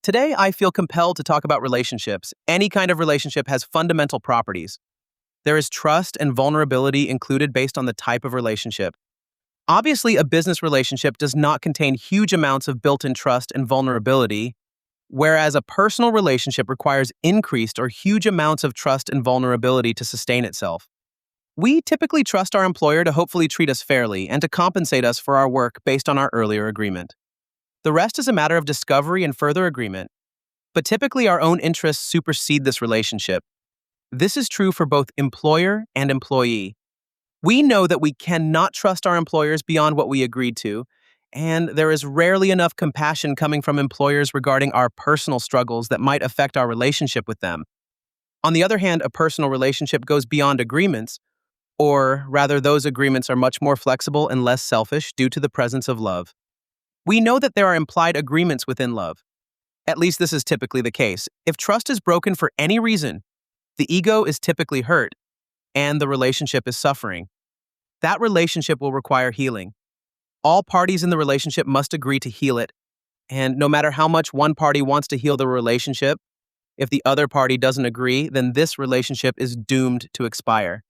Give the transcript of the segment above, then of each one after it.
Today, I feel compelled to talk about relationships. Any kind of relationship has fundamental properties. There is trust and vulnerability included based on the type of relationship. Obviously, a business relationship does not contain huge amounts of built-in trust and vulnerability, whereas a personal relationship requires increased or huge amounts of trust and vulnerability to sustain itself. We typically trust our employer to hopefully treat us fairly and to compensate us for our work based on our earlier agreement. The rest is a matter of discovery and further agreement, but typically our own interests supersede this relationship. This is true for both employer and employee. We know that we cannot trust our employers beyond what we agreed to, and there is rarely enough compassion coming from employers regarding our personal struggles that might affect our relationship with them. On the other hand, a personal relationship goes beyond agreements, or rather, those agreements are much more flexible and less selfish due to the presence of love. We know that there are implied agreements within love. At least this is typically the case. If trust is broken for any reason, the ego is typically hurt, and the relationship is suffering. That relationship will require healing. All parties in the relationship must agree to heal it, and no matter how much one party wants to heal the relationship, if the other party doesn't agree, then this relationship is doomed to expire.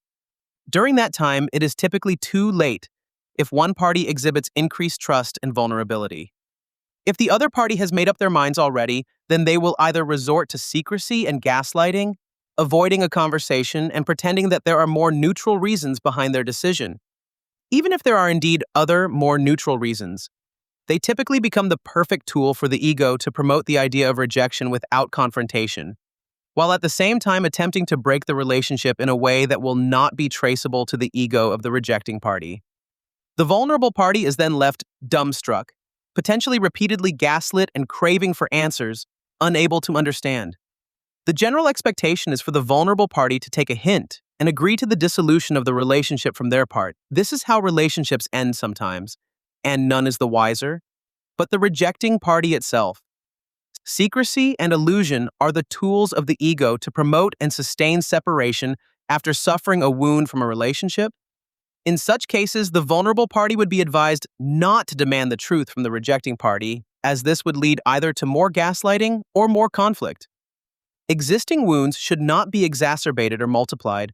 During that time, it is typically too late if one party exhibits increased trust and vulnerability. If the other party has made up their minds already, then they will either resort to secrecy and gaslighting, avoiding a conversation, and pretending that there are more neutral reasons behind their decision. Even if there are indeed other, more neutral reasons, they typically become the perfect tool for the ego to promote the idea of rejection without confrontation, while at the same time attempting to break the relationship in a way that will not be traceable to the ego of the rejecting party. The vulnerable party is then left dumbstruck, potentially repeatedly gaslit and craving for answers, unable to understand. The general expectation is for the vulnerable party to take a hint and agree to the dissolution of the relationship from their part. This is how relationships end sometimes, and none is the wiser, but the rejecting party itself. Secrecy and illusion are the tools of the ego to promote and sustain separation after suffering a wound from a relationship. In such cases, the vulnerable party would be advised not to demand the truth from the rejecting party, as this would lead either to more gaslighting or more conflict. Existing wounds should not be exacerbated or multiplied,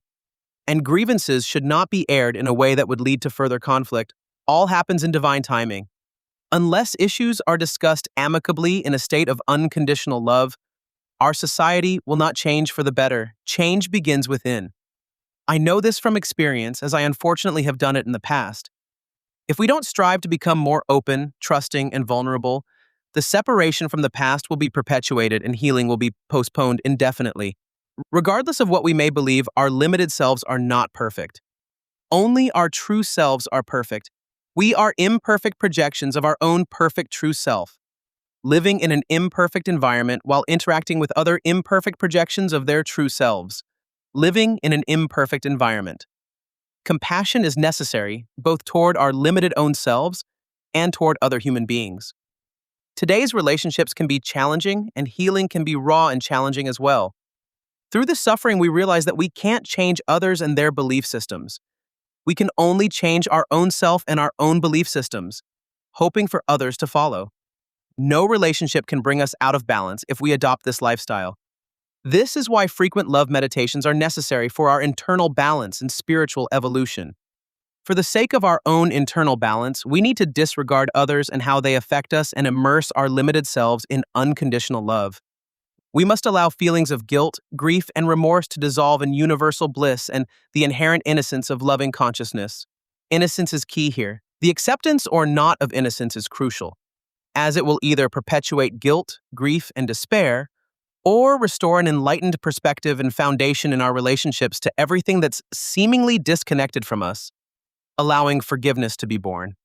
and grievances should not be aired in a way that would lead to further conflict. All happens in divine timing. Unless issues are discussed amicably in a state of unconditional love, our society will not change for the better. Change begins within. I know this from experience, as I unfortunately have done it in the past. If we don't strive to become more open, trusting, and vulnerable, the separation from the past will be perpetuated and healing will be postponed indefinitely. Regardless of what we may believe, our limited selves are not perfect. Only our true selves are perfect. We are imperfect projections of our own perfect true self, living in an imperfect environment while interacting with other imperfect projections of their true selves. Living in an imperfect environment. Compassion is necessary, both toward our limited own selves and toward other human beings. Today's relationships can be challenging, and healing can be raw and challenging as well. Through this suffering, we realize that we can't change others and their belief systems. We can only change our own self and our own belief systems, hoping for others to follow. No relationship can bring us out of balance if we adopt this lifestyle. This is why frequent love meditations are necessary for our internal balance and spiritual evolution. For the sake of our own internal balance, we need to disregard others and how they affect us and immerse our limited selves in unconditional love. We must allow feelings of guilt, grief, and remorse to dissolve in universal bliss and the inherent innocence of loving consciousness. Innocence is key here. The acceptance or not of innocence is crucial, as it will either perpetuate guilt, grief, and despair, or restore an enlightened perspective and foundation in our relationships to everything that's seemingly disconnected from us, allowing forgiveness to be born.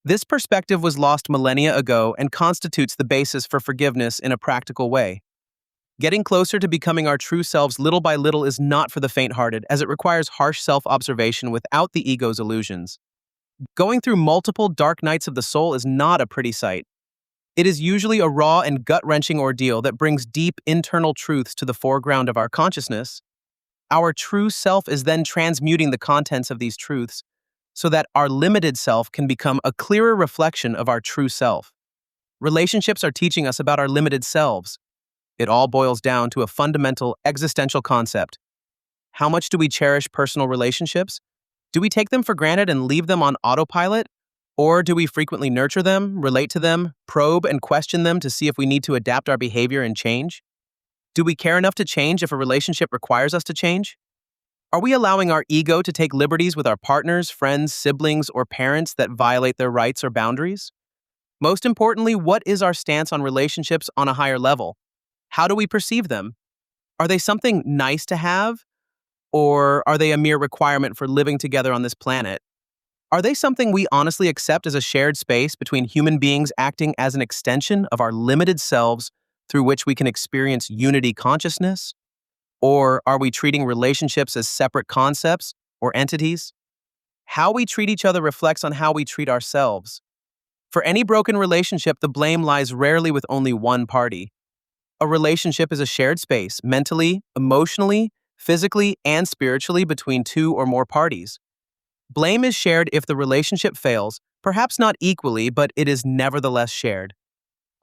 This perspective was lost millennia ago and constitutes the basis for forgiveness in a practical way. Getting closer to becoming our true selves little by little is not for the faint-hearted, as it requires harsh self-observation without the ego's illusions. Going through multiple dark nights of the soul is not a pretty sight. It is usually a raw and gut-wrenching ordeal that brings deep internal truths to the foreground of our consciousness. Our true self is then transmuting the contents of these truths so that our limited self can become a clearer reflection of our true self. Relationships are teaching us about our limited selves. It all boils down to a fundamental existential concept. How much do we cherish personal relationships? Do we take them for granted and leave them on autopilot? Or do we frequently nurture them, relate to them, probe and question them to see if we need to adapt our behavior and change? Do we care enough to change if a relationship requires us to change? Are we allowing our ego to take liberties with our partners, friends, siblings, or parents that violate their rights or boundaries? Most importantly, what is our stance on relationships on a higher level? How do we perceive them? Are they something nice to have? Or are they a mere requirement for living together on this planet? Are they something we honestly accept as a shared space between human beings acting as an extension of our limited selves through which we can experience unity consciousness? Or are we treating relationships as separate concepts or entities? How we treat each other reflects on how we treat ourselves. For any broken relationship, the blame lies rarely with only one party. A relationship is a shared space, mentally, emotionally, physically, and spiritually between two or more parties. Blame is shared if the relationship fails, perhaps not equally, but it is nevertheless shared.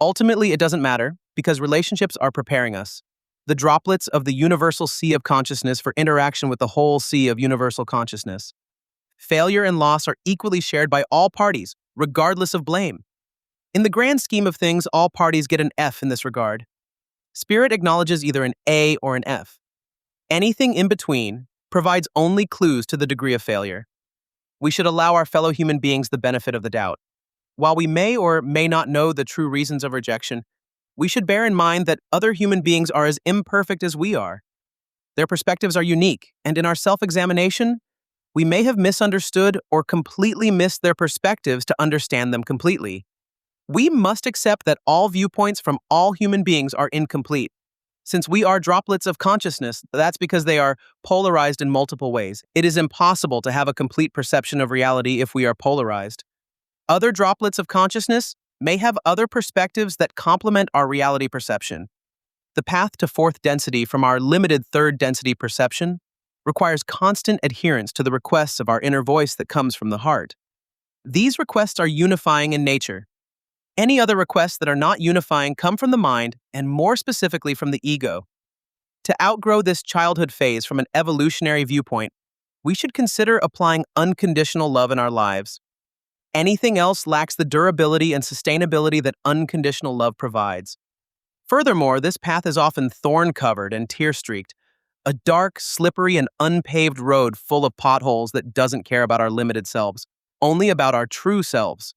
Ultimately, it doesn't matter, because relationships are preparing us, the droplets of the universal sea of consciousness, for interaction with the whole sea of universal consciousness. Failure and loss are equally shared by all parties, regardless of blame. In the grand scheme of things, all parties get an F in this regard. Spirit acknowledges either an A or an F. Anything in between provides only clues to the degree of failure. We should allow our fellow human beings the benefit of the doubt. While we may or may not know the true reasons of rejection, we should bear in mind that other human beings are as imperfect as we are. Their perspectives are unique, and in our self-examination, we may have misunderstood or completely missed their perspectives to understand them completely. We must accept that all viewpoints from all human beings are incomplete. Since we are droplets of consciousness, that's because they are polarized in multiple ways. It is impossible to have a complete perception of reality if we are polarized. Other droplets of consciousness may have other perspectives that complement our reality perception. The path to fourth density from our limited third density perception requires constant adherence to the requests of our inner voice that comes from the heart. These requests are unifying in nature. Any other requests that are not unifying come from the mind, and more specifically from the ego. To outgrow this childhood phase from an evolutionary viewpoint, we should consider applying unconditional love in our lives. Anything else lacks the durability and sustainability that unconditional love provides. Furthermore, this path is often thorn-covered and tear-streaked, a dark, slippery, and unpaved road full of potholes that doesn't care about our limited selves, only about our true selves.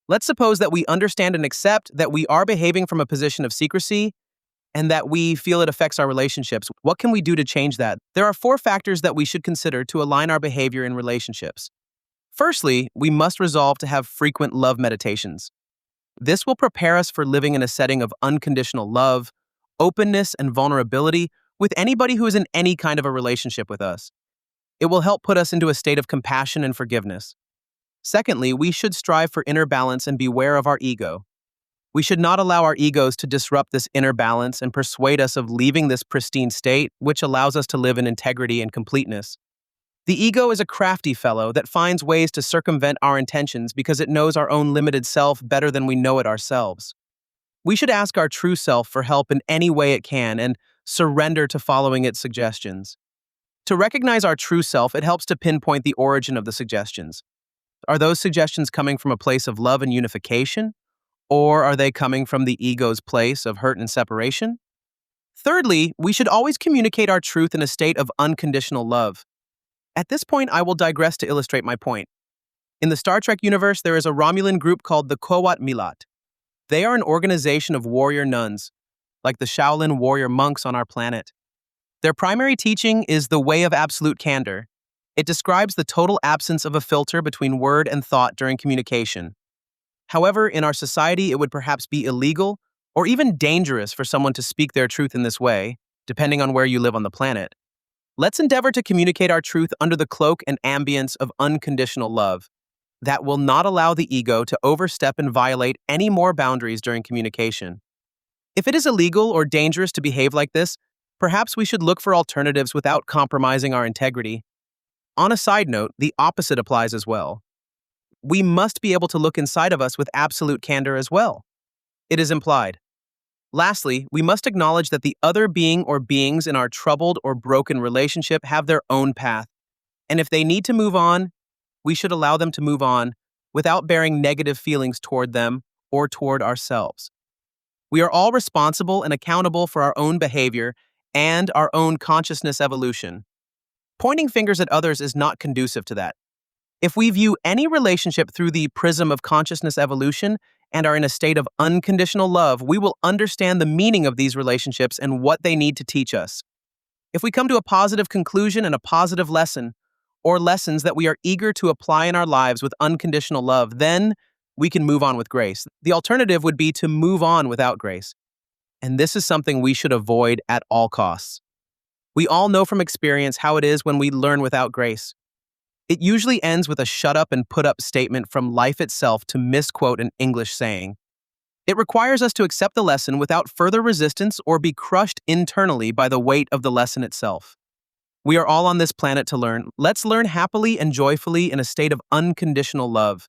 Let's suppose that we understand and accept that we are behaving from a position of secrecy and that we feel it affects our relationships. What can we do to change that? There are 4 factors that we should consider to align our behavior in relationships. Firstly, we must resolve to have frequent love meditations. This will prepare us for living in a setting of unconditional love, openness, and vulnerability with anybody who is in any kind of a relationship with us. It will help put us into a state of compassion and forgiveness. Secondly, we should strive for inner balance and beware of our ego. We should not allow our egos to disrupt this inner balance and persuade us of leaving this pristine state, which allows us to live in integrity and completeness. The ego is a crafty fellow that finds ways to circumvent our intentions because it knows our own limited self better than we know it ourselves. We should ask our true self for help in any way it can and surrender to following its suggestions. To recognize our true self, it helps to pinpoint the origin of the suggestions. Are those suggestions coming from a place of love and unification? Or are they coming from the ego's place of hurt and separation? Thirdly, we should always communicate our truth in a state of unconditional love. At this point, I will digress to illustrate my point. In the Star Trek universe, there is a Romulan group called the Qowat Milat. They are an organization of warrior nuns, like the Shaolin warrior monks on our planet. Their primary teaching is the way of absolute candor. It describes the total absence of a filter between word and thought during communication. However, in our society, it would perhaps be illegal or even dangerous for someone to speak their truth in this way, depending on where you live on the planet. Let's endeavor to communicate our truth under the cloak and ambience of unconditional love that will not allow the ego to overstep and violate any more boundaries during communication. If it is illegal or dangerous to behave like this, perhaps we should look for alternatives without compromising our integrity. On a side note, the opposite applies as well. We must be able to look inside of us with absolute candor as well. It is implied. Lastly, we must acknowledge that the other being or beings in our troubled or broken relationship have their own path, and if they need to move on, we should allow them to move on without bearing negative feelings toward them or toward ourselves. We are all responsible and accountable for our own behavior and our own consciousness evolution. Pointing fingers at others is not conducive to that. If we view any relationship through the prism of consciousness evolution and are in a state of unconditional love, we will understand the meaning of these relationships and what they need to teach us. If we come to a positive conclusion and a positive lesson, or lessons that we are eager to apply in our lives with unconditional love, then we can move on with grace. The alternative would be to move on without grace. And this is something we should avoid at all costs. We all know from experience how it is when we learn without grace. It usually ends with a shut up and put up statement from life itself, to misquote an English saying. It requires us to accept the lesson without further resistance or be crushed internally by the weight of the lesson itself. We are all on this planet to learn. Let's learn happily and joyfully in a state of unconditional love,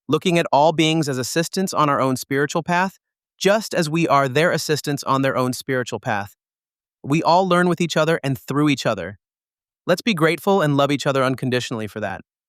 looking at all beings as assistants on our own spiritual path, just as we are their assistants on their own spiritual path. We all learn with each other and through each other. Let's be grateful and love each other unconditionally for that.